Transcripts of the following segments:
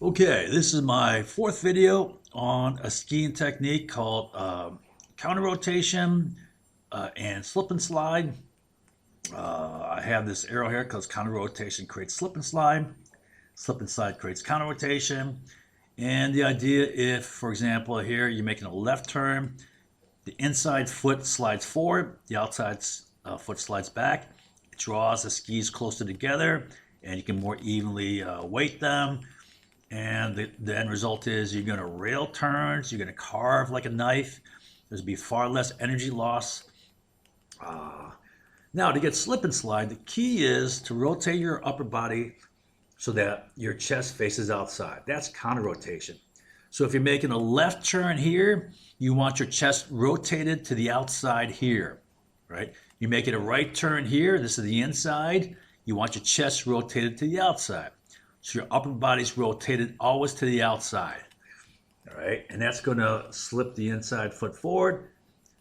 Okay, this is my fourth video on a skiing technique called counter rotation and slip and slide. I have this arrow here because counter rotation creates slip and slide creates counter rotation. And the idea, if, for example, here you're making a left turn, the inside foot slides forward, the outside foot slides back. It draws the skis closer together, and you can more evenly weight them. And the end result is you're going to rail turns, you're going to carve like a knife. There's going to be far less energy loss. Now, to get slip and slide, the key is to rotate your upper body so that your chest faces outside. That's counter rotation. So if you're making a left turn here, you want your chest rotated to the outside here, right? You're making a right turn here, this is the inside. You want your chest rotated to the outside. So your upper body's rotated always to the outside, all right? And that's gonna slip the inside foot forward,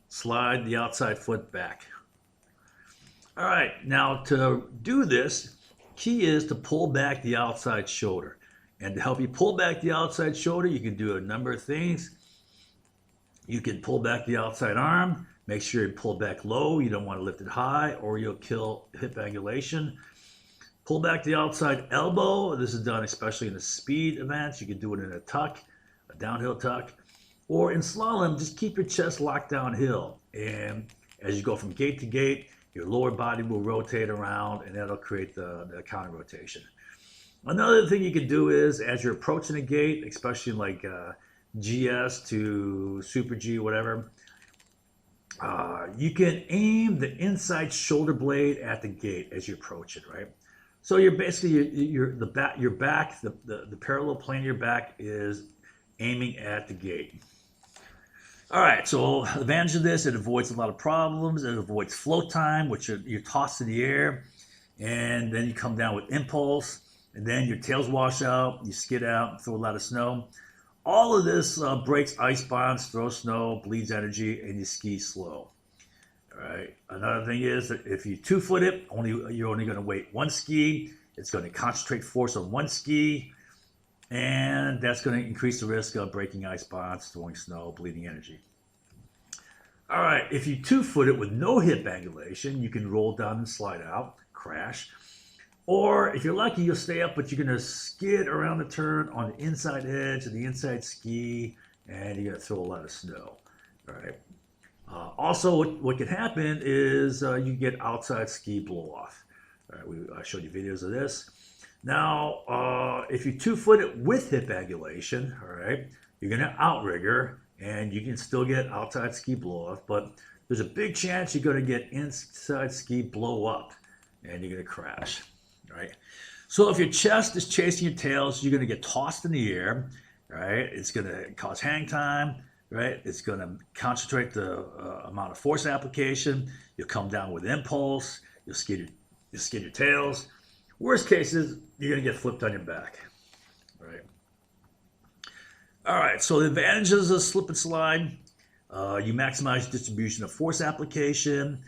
slide the outside foot back. All right, now to do this, key is to pull back the outside shoulder. And to help you pull back the outside shoulder, you can do a number of things. You can pull back the outside arm, make sure you pull back low, you don't want to lift it high or you'll kill hip angulation. Pull back the outside elbow. This is done especially in the speed events. You can do it in a tuck, a downhill tuck. Or in slalom, just keep your chest locked downhill. And as you go from gate to gate, your lower body will rotate around and that'll create the counter rotation. Another thing you can do is as you're approaching a gate, especially like GS to Super G, whatever, you can aim the inside shoulder blade at the gate as you approach it, right? So you're basically your back, the parallel plane of your back is aiming at the gate. All right, so the advantage of this, it avoids a lot of problems. It avoids float time, which you're tossed in the air, and then you come down with impulse, and then your tails wash out, you skid out, throw a lot of snow. All of this breaks ice bonds, throws snow, bleeds energy, and you ski slow. All right. Another thing is that if you 2-foot it, you're only going to weight one ski. It's going to concentrate force on one ski, and that's going to increase the risk of breaking ice bonds, throwing snow, bleeding energy. All right. If you 2-foot it with no hip angulation, you can roll down and slide out, crash. Or if you're lucky, you'll stay up, but you're going to skid around the turn on the inside edge of the inside ski, and you're going to throw a lot of snow. All right. Also, what can happen is you get outside ski blow off. All right, I showed you videos of this. Now, if you 2-foot it with hip angulation, all right, you're going to outrigger, and you can still get outside ski blow off, but there's a big chance you're going to get inside ski blow up, and you're going to crash. Right? So if your chest is chasing your tails, you're going to get tossed in the air, right? It's going to cause hang time, right? It's going to concentrate the amount of force application. You'll come down with impulse. You'll skid your tails. Worst case is you're going to get flipped on your back, right? All right, so the advantages of slip and slide, you maximize distribution of force application.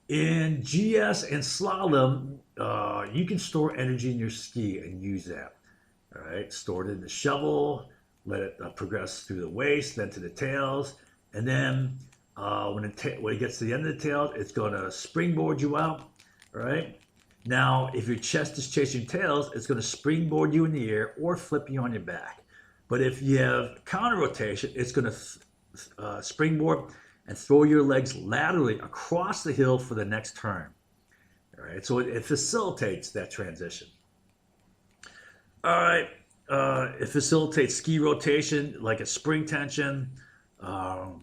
In GS and slalom, you can store energy in your ski and use that. All right, store it in the shovel, let it progress through the waist, then to the tails, and then when it gets to the end of the tail, it's going to springboard you out. All right. Now, if your chest is chasing tails, it's going to springboard you in the air or flip you on your back. But if you have counter rotation, it's going to springboard and throw your legs laterally across the hill for the next turn. All right, so it facilitates that transition. All right, it facilitates ski rotation like a spring tension, and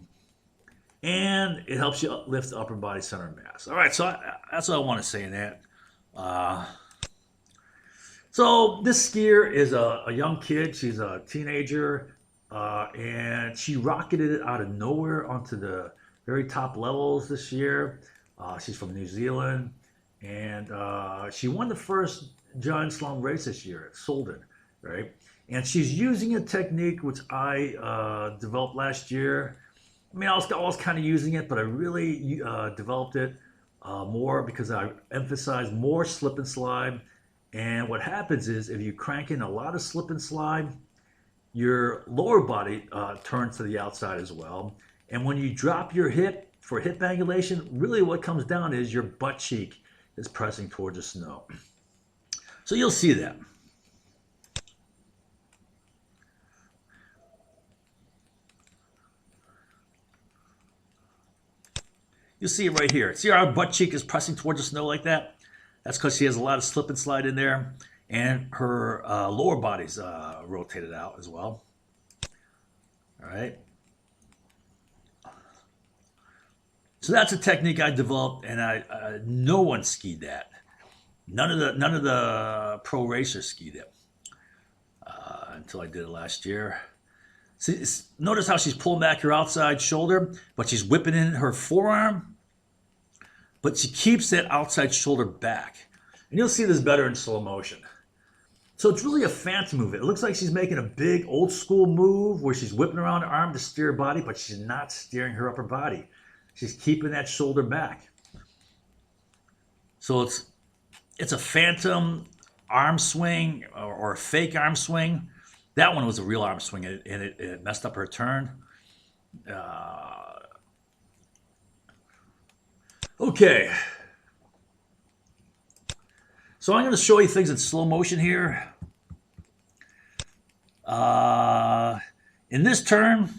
it helps you lift the upper body center mass. All right, so that's all I want to say in that. So this skier is a young kid. She's a teenager. And she rocketed it out of nowhere onto the very top levels this year. She's from New Zealand, and she won the first giant slalom race this year at Solden, right? And she's using a technique which I developed last year. I mean, I was kind of using it, but I really developed it more because I emphasized more slip and slide And what happens is if you crank in a lot of slip and slide, your lower body turns to the outside as well. And when you drop your hip for hip angulation, really what comes down is your butt cheek is pressing towards the snow. So you'll see that. You'll see it right here. See how our butt cheek is pressing towards the snow like that? That's because she has a lot of slip and slide in there. And her lower body's rotated out as well. All right. So that's a technique I developed, and no one skied that. None of the pro racers skied it until I did it last year. See, notice how she's pulling back her outside shoulder, but she's whipping in her forearm, but she keeps that outside shoulder back. And you'll see this better in slow motion. So it's really a fancy move. It looks like she's making a big old school move where she's whipping around her arm to steer her body, but she's not steering her upper body. She's keeping that shoulder back. So it's a phantom arm swing or a fake arm swing. That one was a real arm swing, and it messed up her turn. Okay. So I'm going to show you things in slow motion here. In this turn,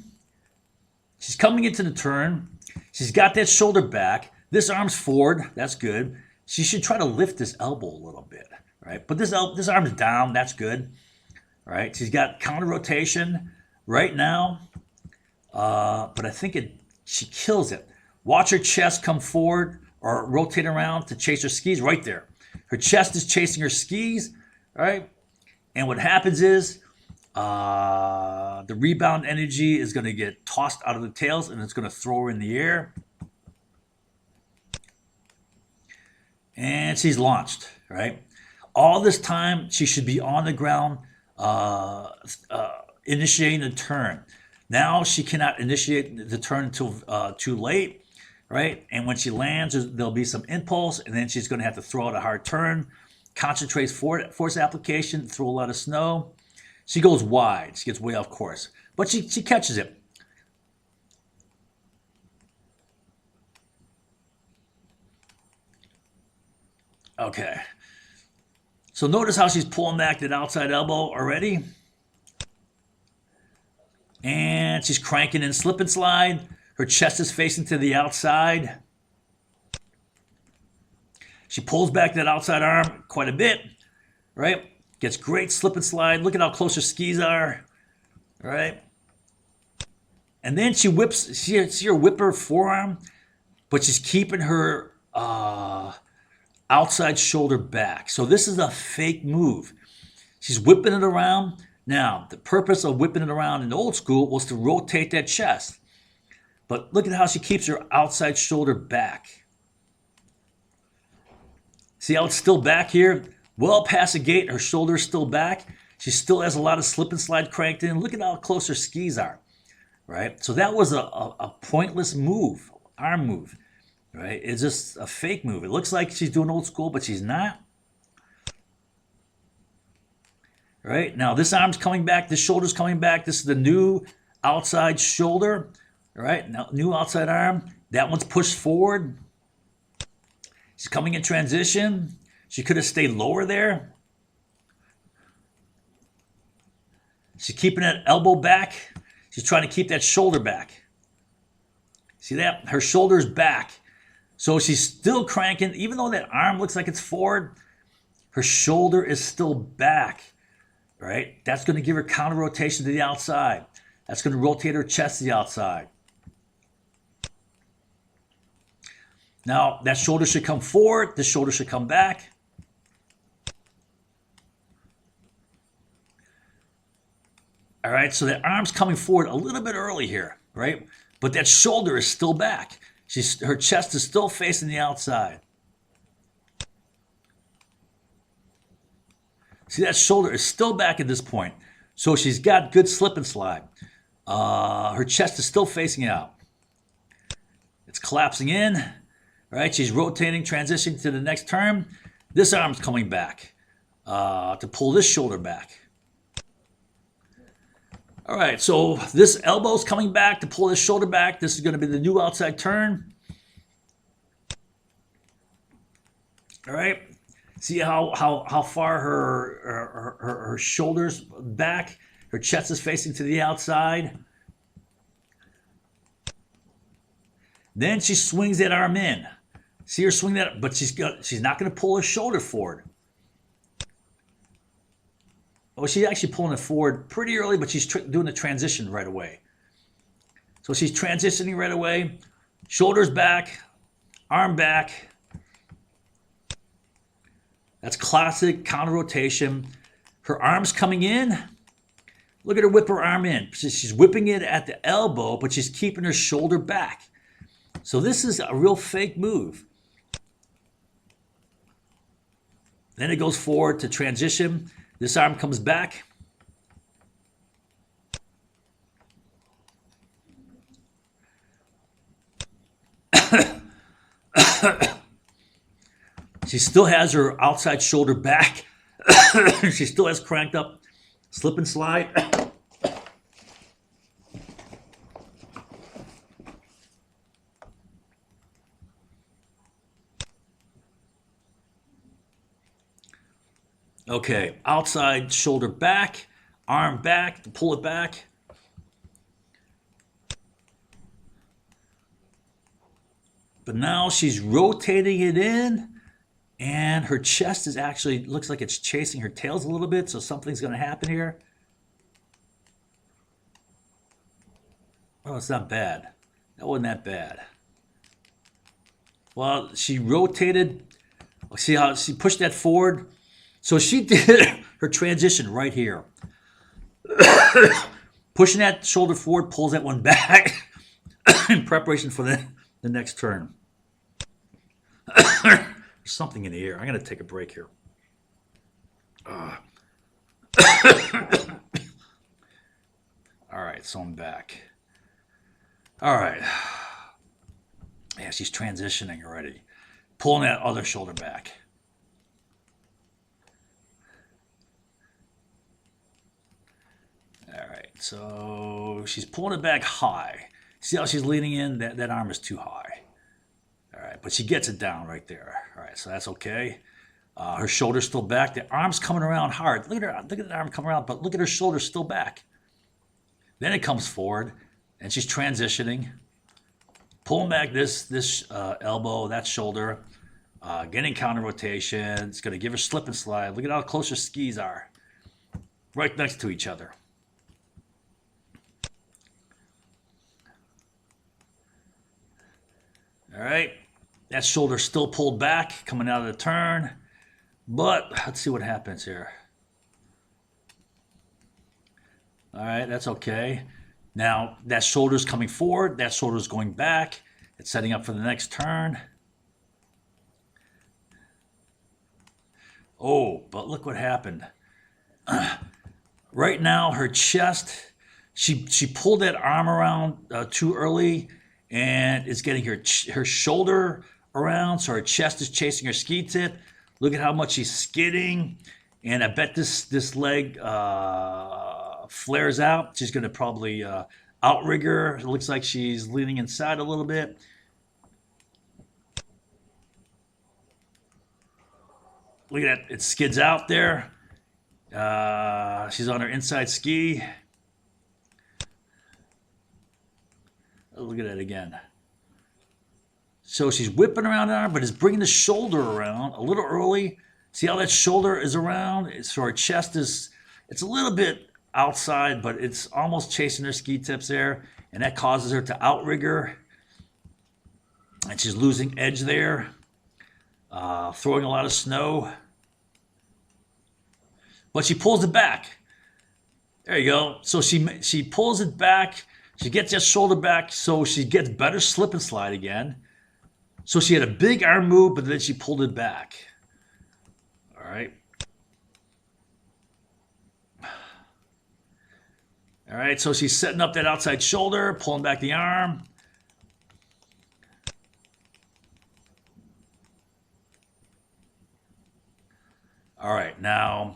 she's coming into the turn. She's got that shoulder back. This arm's forward. That's good. She should try to lift this elbow a little bit, right? But this arm's down. That's good, right? She's got counter rotation right now, but I think she kills it. Watch her chest come forward or rotate around to chase her skis right there. Her chest is chasing her skis, right? And what happens is the rebound energy is going to get tossed out of the tails, and it's going to throw her in the air. And she's launched, right? All this time, she should be on the ground initiating the turn. Now she cannot initiate the turn until too late, right? And when she lands, there'll be some impulse, and then she's going to have to throw out a hard turn, concentrates force application, throw a lot of snow. She goes wide. She gets way off course. But she catches it. Okay. So notice how she's pulling back that outside elbow already. And she's cranking in slip and slide. Her chest is facing to the outside. She pulls back that outside arm quite a bit, right? Gets great slip and slide. Look at how close her skis are, right? And then she whips, see her whip her forearm, but she's keeping her outside shoulder back. So this is a fake move. She's whipping it around. Now, the purpose of whipping it around in the old school was to rotate that chest. But look at how she keeps her outside shoulder back. See how it's still back here? Well past the gate, her shoulder is still back. She still has a lot of slip and slide cranked in. Look at how close her skis are, right? So that was a pointless move, arm move, right? It's just a fake move. It looks like she's doing old school, but she's not. Right? Now this arm's coming back, this shoulder's coming back. This is the new outside shoulder, right? Now, new outside arm. That one's pushed forward. She's coming in transition. She could have stayed lower there. She's keeping that elbow back. She's trying to keep that shoulder back. See that? Her shoulder's back. So she's still cranking. Even though that arm looks like it's forward, her shoulder is still back, right? That's going to give her counter rotation to the outside. That's going to rotate her chest to the outside. Now, that shoulder should come forward. This shoulder should come back. All right, so that arm's coming forward a little bit early here, right? But that shoulder is still back. Her chest is still facing the outside. See, that shoulder is still back at this point. So she's got good slip and slide. Her chest is still facing out. It's collapsing in, right? She's rotating, transitioning to the next turn. This arm's coming back. to pull this shoulder back. All right, so this elbow's coming back to pull this shoulder back. This is going to be the new outside turn. All right, see how far her shoulders back, her chest is facing to the outside. Then she swings that arm in. See her swing that, but she's not going to pull her shoulder forward. Oh, she's actually pulling it forward pretty early, but she's doing the transition right away. So she's transitioning right away. Shoulders back, arm back. That's classic counter rotation. Her arm's coming in. Look at her whip her arm in. She's whipping it at the elbow, but she's keeping her shoulder back. So this is a real fake move. Then it goes forward to transition. This arm comes back. She still has her outside shoulder back. She still has cranked up slip and slide. Okay, outside shoulder back, arm back, pull it back. But now she's rotating it in, and her chest is actually, looks like it's chasing her tails a little bit, so something's going to happen here. Oh, it's not bad. That wasn't that bad. Well, she rotated. See how she pushed that forward? So she did her transition right here. Pushing that shoulder forward, pulls that one back in preparation for the next turn. There's something in the air. I'm going to take a break here. All right, so I'm back. All right. Yeah, she's transitioning already. Pulling that other shoulder back. All right, so she's pulling it back high. See how she's leaning in? That arm is too high. All right, but she gets it down right there. All right, so that's okay. Her shoulder's still back. The arm's coming around hard. Look at the arm coming around, but look at her shoulder still back. Then it comes forward, and she's transitioning, pulling back this elbow, that shoulder, getting counter rotation. It's going to give her slip and slide. Look at how close her skis are, right next to each other. All right, that shoulder's still pulled back, coming out of the turn. But let's see what happens here. All right, that's okay. Now that shoulder's coming forward, that shoulder's going back. It's setting up for the next turn. Oh, but look what happened. Right now, her chest, she pulled that arm around too early, and it's getting her shoulder around, so her chest is chasing her ski tip. Look at how much she's skidding, and I bet this leg flares out. She's going to probably outrigger. It looks like she's leaning inside a little bit. Look at that. It skids out there. She's on her inside ski. Look at that again. So she's whipping around the arm, but is bringing the shoulder around a little early. See how that shoulder is around? So her chest is, it's a little bit outside, but it's almost chasing her ski tips there. And that causes her to outrigger. And she's losing edge there. Throwing a lot of snow. But she pulls it back. There you go. So she pulls it back. She gets that shoulder back, so she gets better slip and slide again. So she had a big arm move, but then she pulled it back. All right. All right, so she's setting up that outside shoulder, pulling back the arm. All right, now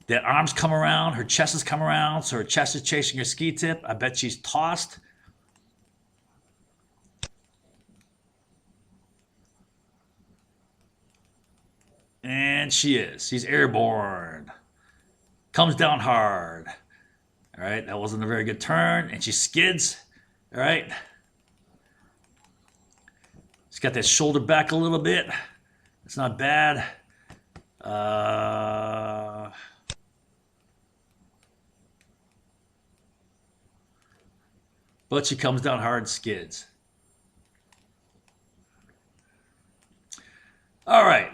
That arms come around, her chest has come around, so her chest is chasing her ski tip. I bet she's tossed. And she is. She's airborne. Comes down hard. All right, that wasn't a very good turn. And she skids. All right. She's got that shoulder back a little bit. It's not bad. But she comes down hard and skids. All right.